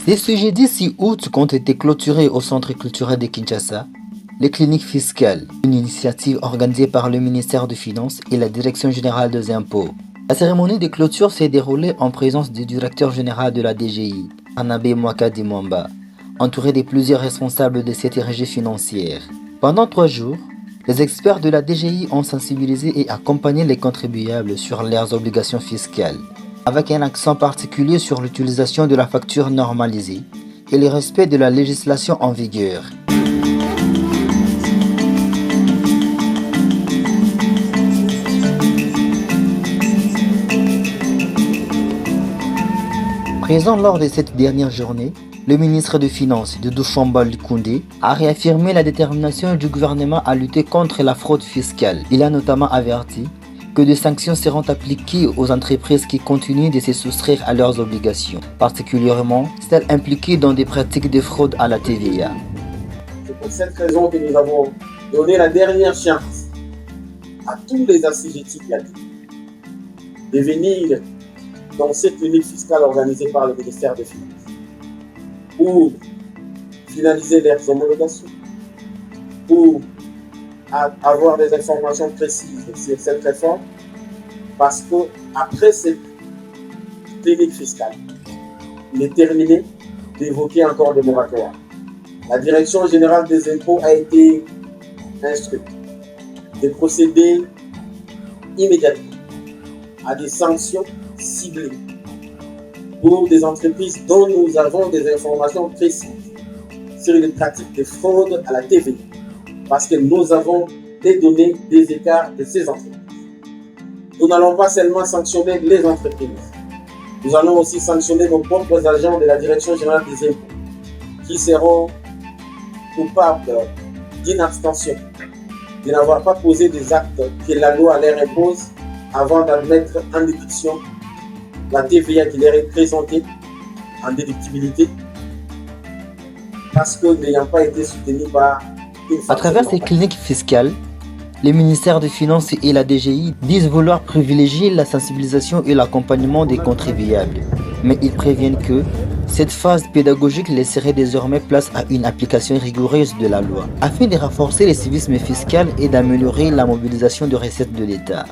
Dès ce jeudi 6 août, ont été clôturées au Centre culturel de Kinshasa les cliniques fiscales, une initiative organisée par le ministère des Finances et la Direction générale des impôts. La cérémonie de clôture s'est déroulée en présence du directeur général de la DGI, Anabé Mwakadi Mwamba, entouré de plusieurs responsables de cette régie financière. Pendant 3 jours, les experts de la DGI ont sensibilisé et accompagné les contribuables sur leurs obligations fiscales, avec un accent particulier sur l'utilisation de la facture normalisée et le respect de la législation en vigueur. Présent lors de cette dernière journée, le ministre des Finances, Doudou Fambal Koundé, a réaffirmé la détermination du gouvernement à lutter contre la fraude fiscale. Il a notamment averti que des sanctions seront appliquées aux entreprises qui continuent de se soustraire à leurs obligations, particulièrement celles impliquées dans des pratiques de fraude à la TVA. C'est pour cette raison que nous avons donné la dernière chance à tous les assujettis de venir dans cette clinique fiscale organisée par le ministère des Finances pour finaliser leurs homologations, pour avoir des informations précises sur cette réforme, parce qu'après cette clinique fiscale, il est terminé d'évoquer encore des moratoires. La Direction générale des impôts a été instruite de procéder immédiatement à des sanctions ciblées pour des entreprises dont nous avons des informations précises sur les pratiques de fraude à la TVA, parce que nous avons des données des écarts de ces entreprises. Nous n'allons pas seulement sanctionner les entreprises, nous allons aussi sanctionner nos propres agents de la Direction générale des impôts qui seront coupables d'inabstention, de n'avoir pas posé des actes que la loi leur impose avant d'admettre en déduction la TVA qui leur est présentée en déductibilité, parce que n'ayant pas été soutenus par une À travers ces cliniques fiscales, les ministères des Finances et la DGI disent vouloir privilégier la sensibilisation et l'accompagnement des contribuables. Mais ils préviennent que cette phase pédagogique laisserait désormais place à une application rigoureuse de la loi, afin de renforcer le civisme fiscal et d'améliorer la mobilisation de recettes de l'État.